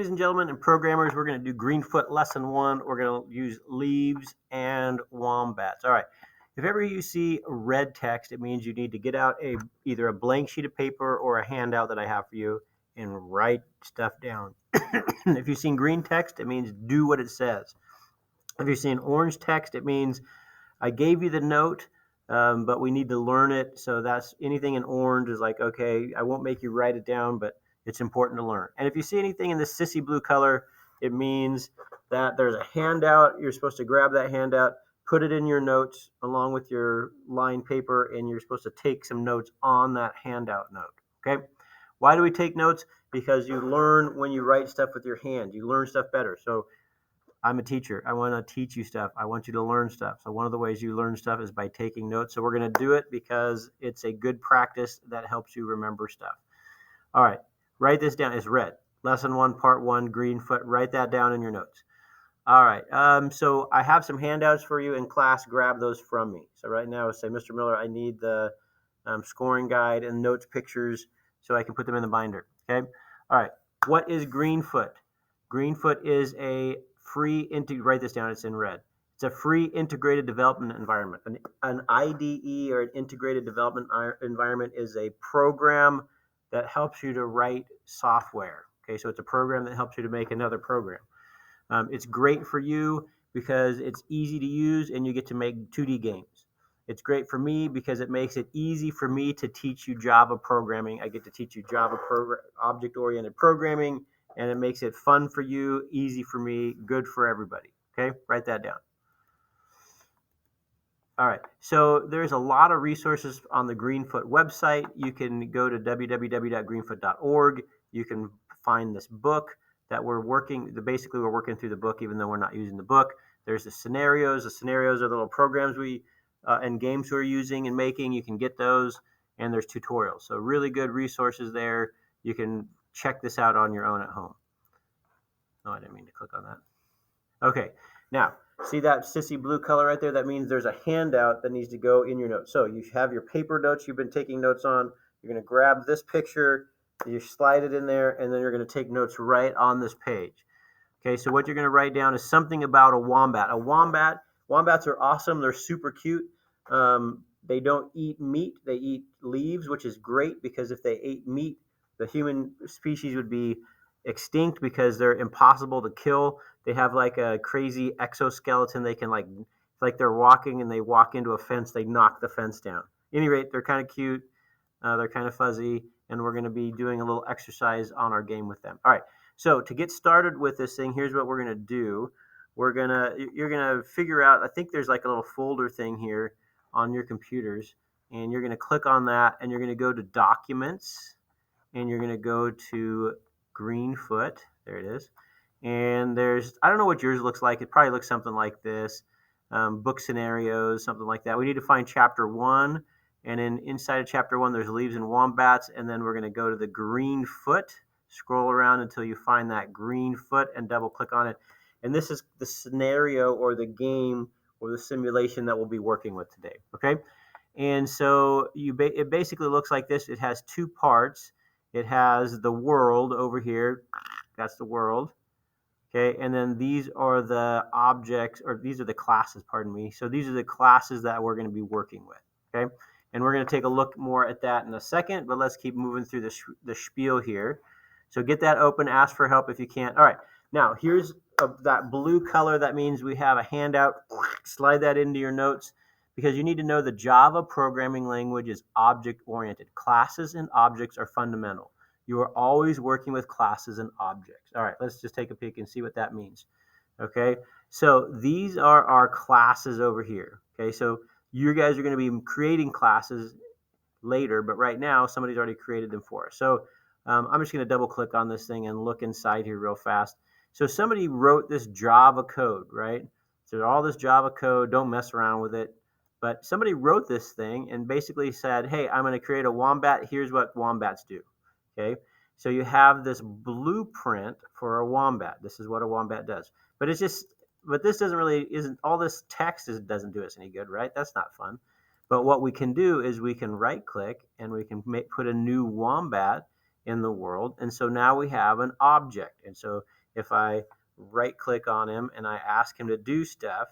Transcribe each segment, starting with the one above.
Ladies and gentlemen and programmers, we're going to do Greenfoot Lesson 1. We're going to use leaves and wombats. All right. If ever you see red text, it means you need to get out either a blank sheet of paper or a handout that I have for you and write stuff down. If you've seen green text, it means do what it says. If you've seen orange text, it means I gave you the note, but we need to learn it. So that's anything in orange is like, okay, I won't make you write it down, but it's important to learn. And if you see anything in this sissy blue color, it means that there's a handout. You're supposed to grab that handout, put it in your notes along with your lined paper, and you're supposed to take some notes on that handout note. Okay? Why do we take notes? Because you learn when you write stuff with your hand. You learn stuff better. So I'm a teacher. I want to teach you stuff. I want you to learn stuff. So one of the ways you learn stuff is by taking notes. So we're going to do it because it's a good practice that helps you remember stuff. All right. Write this down. It's red. Lesson 1, Part 1, Greenfoot. Write that down in your notes. All right. So I have some handouts for you in class. Grab those from me. So right now, say, Mr. Miller, I need the scoring guide and notes pictures so I can put them in the binder. Okay. All right. What is Greenfoot? Greenfoot is a free, write this down, it's in red. It's a free integrated development environment. An IDE or an integrated development environment is a program that helps you to write software. Okay, so it's a program that helps you to make another program. It's great for you because it's easy to use and you get to make 2D games. It's great for me because it makes it easy for me to teach you Java programming. I get to teach you Java object-oriented programming, and it makes it fun for you, easy for me, good for everybody. Okay, write that down. All right, so there's a lot of resources on the Greenfoot website. You can go to www.greenfoot.org. You can find this book that we're working. Basically, we're working through the book, even though we're not using the book. There's the scenarios. The scenarios are the little programs and games we're using and making. You can get those, and there's tutorials. So really good resources there. You can check this out on your own at home. Oh, I didn't mean to click on that. Okay, now, see that sissy blue color right there? That means there's a handout that needs to go in your notes. So you have your paper notes you've been taking notes on. You're going to grab this picture, you slide it in there, and then you're going to take notes right on this page. Okay, so what you're going to write down is something about a wombat. Wombats are awesome. They're super cute. They don't eat meat. They eat leaves, which is great because if they ate meat, the human species would be extinct because they're impossible to kill. They have like a crazy exoskeleton. They can like they're walking and they walk into a fence, they knock the fence down. At any rate, they're kind of cute. They're kind of fuzzy, and we're going to be doing a little exercise on our game with them. All right. So to get started with this thing, here's what we're going to do. You're going to figure out, I think there's like a little folder thing here on your computers, and you're going to click on that, and you're going to go to Documents, and you're going to go to Greenfoot. There it is. And I don't know what yours looks like. It probably looks something like this. Book scenarios, something like that. We need to find Chapter 1. And then inside of Chapter 1, there's leaves and wombats. And then we're going to go to the Greenfoot. Scroll around until you find that Greenfoot and double click on it. And this is the scenario or the game or the simulation that we'll be working with today. Okay? And so it basically looks like this. It has two parts. It has the world over here. That's the world. Okay, and then these are the objects, or these are the classes, pardon me. So these are the classes that we're going to be working with. Okay, and we're going to take a look more at that in a second, but let's keep moving through the spiel here. So get that open, ask for help if you can't. All right, now here's that blue color. That means we have a handout. Slide that into your notes because you need to know the Java programming language is object-oriented. Classes and objects are fundamental. You are always working with classes and objects. All right, let's just take a peek and see what that means. Okay, so these are our classes over here. Okay, so you guys are going to be creating classes later, but right now somebody's already created them for us. So I'm just going to double click on this thing and look inside here real fast. So somebody wrote this Java code, right? So all this Java code, don't mess around with it. But somebody wrote this thing and basically said, hey, I'm going to create a wombat. Here's what wombats do. Okay, so you have this blueprint for a wombat. This is what a wombat does. But this isn't all this text doesn't do us any good, right? That's not fun. But what we can do is we can right click and we can put a new wombat in the world. And so now we have an object. And so if I right click on him and I ask him to do stuff,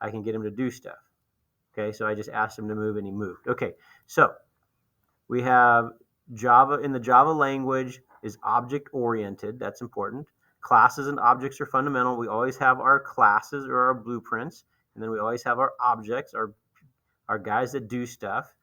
I can get him to do stuff. Okay, so I just asked him to move and he moved. Okay, so we have Java. In the Java language is object oriented. That's important. Classes and objects are fundamental. We always have our classes or our blueprints, and then we always have our objects, our guys that do stuff.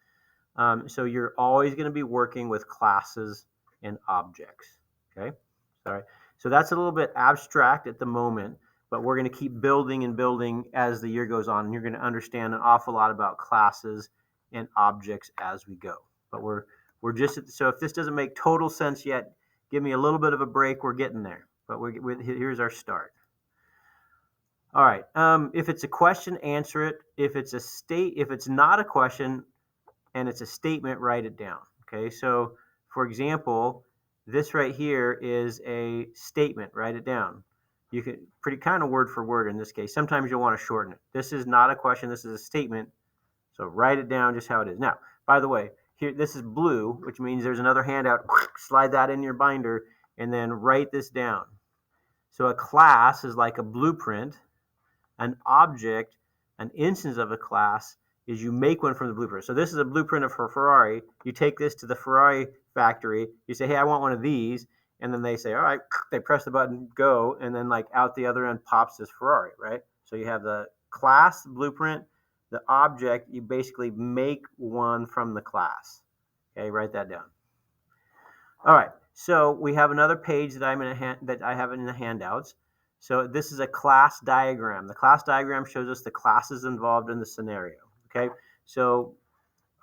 So you're always going to be working with classes and objects. Okay, sorry. So that's a little bit abstract at the moment, but we're going to keep building and building as the year goes on, and you're going to understand an awful lot about classes and objects as we go. But we're just so if this doesn't make total sense yet, give me a little bit of a break. We're getting there, but here's our start. All right. If it's a question, answer it. If it's not a question and it's a statement, write it down. Okay. So for example, this right here is a statement. Write it down. You can pretty kind of word for word in this case. Sometimes you'll want to shorten it. This is not a question. This is a statement. So write it down just how it is. Now, by the way, here this is blue, which means there's another handout. Slide that in your binder and then write this down. So a class is like a blueprint. An object, an instance of a class, is you make one from the blueprint. So this is a blueprint of a Ferrari. You take this to the Ferrari factory. You say, hey, I want one of these. And then they say, all right, they press the button, go. And then like out the other end pops this Ferrari, right? So you have the class, the blueprint, the object. You basically make one from the class. Okay, write that down. All right, so we have another page that I have in the handouts. So this is a class diagram. The class diagram shows us the classes involved in the scenario. Okay, so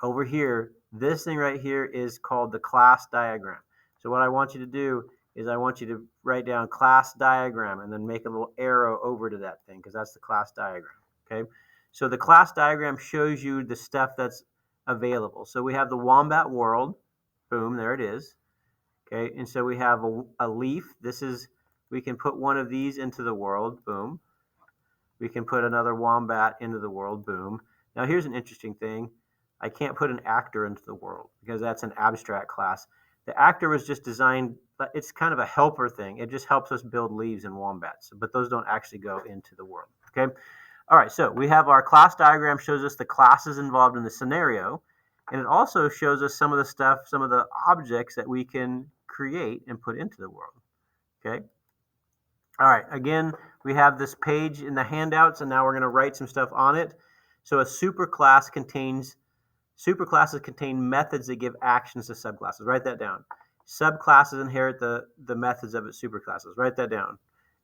over here, this thing right here is called the class diagram. So what I want you to do is I want you to write down class diagram and then make a little arrow over to that thing because that's the class diagram. Okay, so the class diagram shows you the stuff that's available. So we have the wombat world. Boom, there it is. Okay, and so we have a leaf. We can put one of these into the world. Boom. We can put another wombat into the world. Boom. Now here's an interesting thing. I can't put an actor into the world because that's an abstract class. The actor was just designed, it's kind of a helper thing. It just helps us build leaves and wombats, but those don't actually go into the world. Okay. All right, so we have our class diagram shows us the classes involved in the scenario, and it also shows us some of the stuff, some of the objects that we can create and put into the world. Okay. All right, again, we have this page in the handouts, and now we're going to write some stuff on it. So a superclasses contain methods that give actions to subclasses. Write that down. Subclasses inherit the methods of its superclasses. Write that down.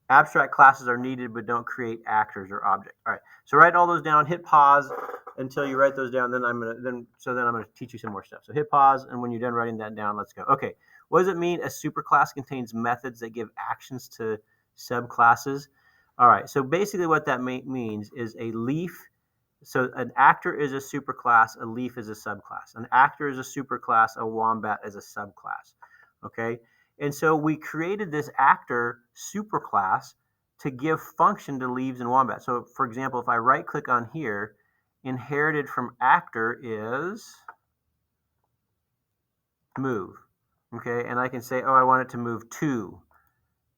Abstract classes are needed but don't create actors or objects. All right, so write all those down. Hit pause until you write those down. Then I'm gonna teach you some more stuff. So hit pause, and when you're done writing that down, let's go. Okay, what does it mean? A superclass contains methods that give actions to subclasses. All right, so basically what that means is a leaf. So an actor is a superclass, a leaf is a subclass. An actor is a superclass, a wombat is a subclass. Okay, and so we created this actor superclass to give function to leaves and wombats. So for example, if I right click on here, inherited from actor is move. Okay, and I can say, oh, I want it to move 2.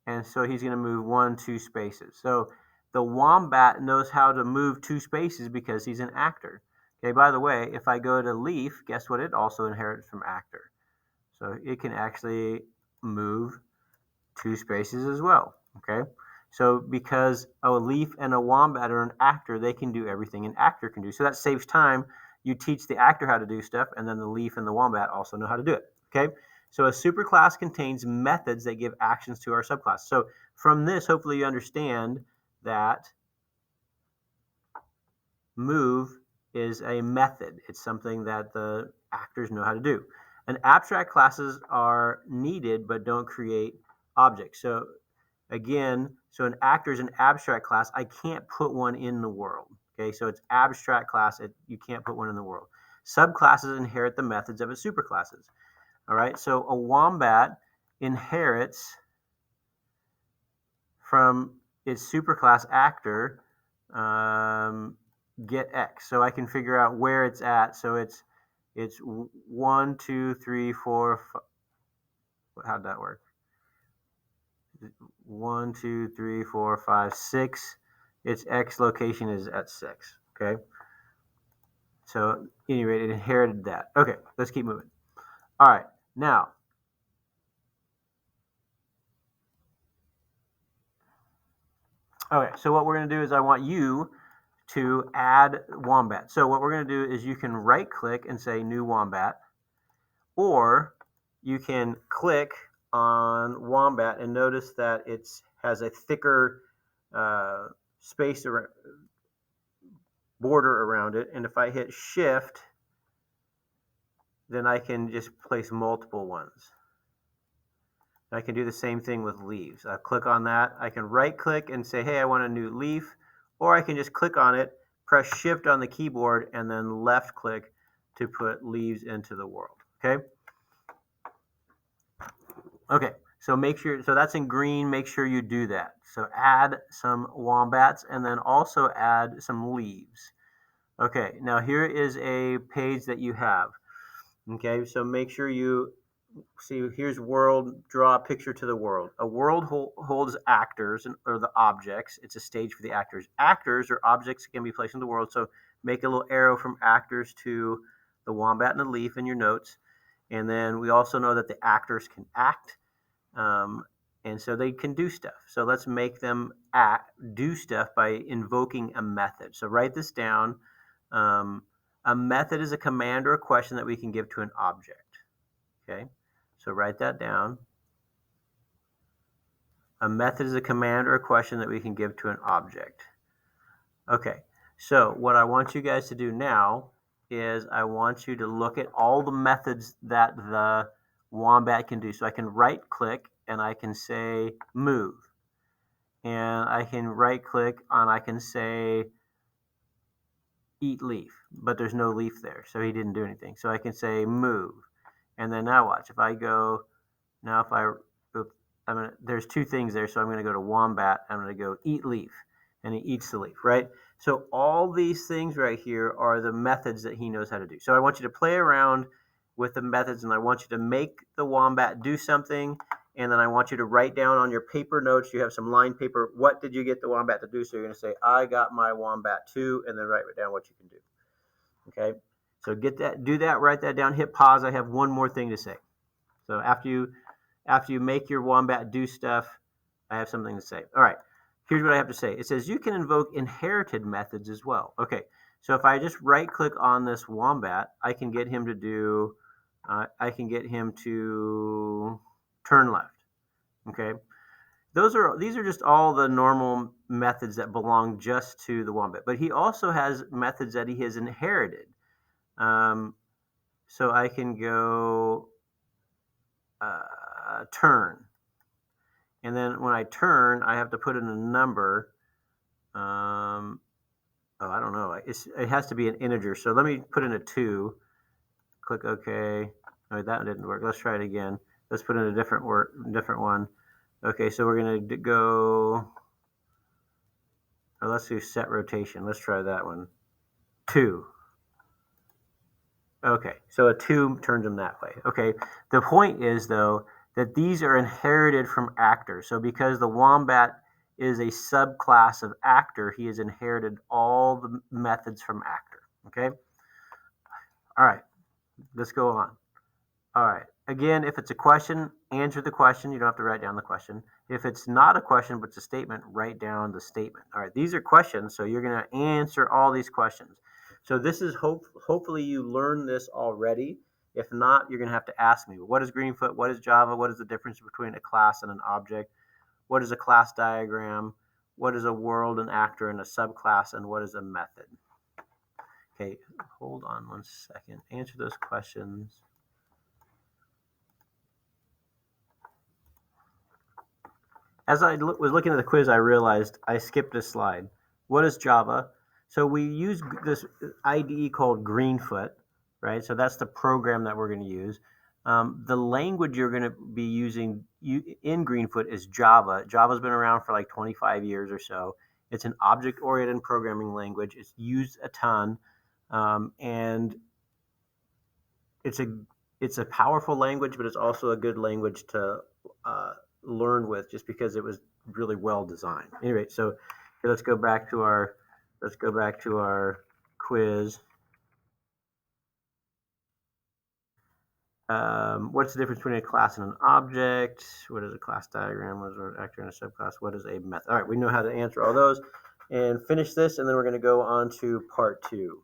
And so he's going to move 1, 2 spaces. So the wombat knows how to move 2 spaces because he's an actor. Okay, by the way, if I go to leaf, guess what? It also inherits from actor. So it can actually move 2 spaces as well. Okay, so because a leaf and a wombat are an actor, they can do everything an actor can do. So that saves time. You teach the actor how to do stuff, and then the leaf and the wombat also know how to do it. Okay. So a superclass contains methods that give actions to our subclass. So from this, hopefully you understand that move is a method. It's something that the actors know how to do. And abstract classes are needed but don't create objects. So again, so an actor is an abstract class. I can't put one in the world. Okay, so it's abstract class. You can't put one in the world. Subclasses inherit the methods of its superclasses. All right, so a wombat inherits from its superclass actor get X. So I can figure out where it's at. So it's 1, 2, 3, 4, 5. How'd that work? 1, 2, 3, 4, 5, 6. Its X location is at 6. Okay. So at any rate, it inherited that. Okay, let's keep moving. All right, now. Okay, so what we're going to do is I want you to add wombat. So what we're going to do is you can right click and say new wombat, or you can click on wombat and notice that it has a thicker space border around it. And if I hit shift, then I can just place multiple ones. I can do the same thing with leaves. I click on that. I can right click and say, hey, I want a new leaf, or I can just click on it, press shift on the keyboard, and then left click to put leaves into the world. Okay. Okay. So make sure, so that's in green. Make sure you do that. So add some wombats and then also add some leaves. Okay. Now here is a page that you have. Okay. So make sure you see, here's world, draw a picture to the world. A world holds actors, or the objects. It's a stage for the actors. Actors or objects can be placed in the world. So make a little arrow from actors to the wombat and the leaf in your notes. And then we also know that the actors can act. And so they can do stuff. So let's make them do stuff by invoking a method. So write this down. A method is a command or a question that we can give to an object. Okay, so write that down. A method is a command or a question that we can give to an object. Okay, so what I want you guys to do now is I want you to look at all the methods that the wombat can do. So I can right click and I can say move. And I can right click and I can say eat leaf, but there's no leaf there, so he didn't do anything. So I can say move. And then now watch, if I go, now if there's two things there, so I'm going to go to wombat, I'm going to go eat leaf, and he eats the leaf, right? So all these things right here are the methods that he knows how to do. So I want you to play around with the methods, and I want you to make the wombat do something, and then I want you to write down on your paper notes, you have some lined paper, what did you get the wombat to do? So you're going to say, I got my wombat to, and then write down what you can do, okay? So get that, do that, write that down, hit pause. I have one more thing to say. So after you make your wombat do stuff, I have something to say. All right, here's what I have to say. It says you can invoke inherited methods as well. Okay, so if I just right click on this wombat, I can get him to do, turn left. Okay, these are just all the normal methods that belong just to the wombat. But he also has methods that he has inherited. So I can go turn. And then when I turn, I have to put in a number. I don't know. It has to be an integer. So let me put in a 2. Click OK. Oh, that didn't work. Let's try it again. Let's put in a different one. Okay, so we're going to go, let's do set rotation. Let's try that one. 2. Okay, so a 2 turns them that way. Okay, the point is, though, that these are inherited from actors. So because the wombat is a subclass of actor, he has inherited all the methods from actor. Okay? All right, let's go on. All right, again, if it's a question, answer the question. You don't have to write down the question. If it's not a question but it's a statement, write down the statement. All right, these are questions, so you're going to answer all these questions. So this is hopefully you learned this already. If not, you're going to have to ask me, what is Greenfoot? What is Java? What is the difference between a class and an object? What is a class diagram? What is a world, an actor, and a subclass? And what is a method? Okay, hold on one second. Answer those questions. As I was looking at the quiz, I realized I skipped a slide. What is Java? So we use this IDE called Greenfoot, right? So that's the program that we're going to use. The language you're going to be using in Greenfoot is Java. Java's been around for like 25 years or so. It's an object-oriented programming language. It's used a ton, and it's a it's a powerful language, but it's also a good language to learn with, just because it was really well designed. Anyway, so let's go back to our quiz. What's the difference between a class and an object? What is a class diagram? What is an actor and a subclass? What is a method? All right, we know how to answer all those and finish this, and then we're going to go on to part 2.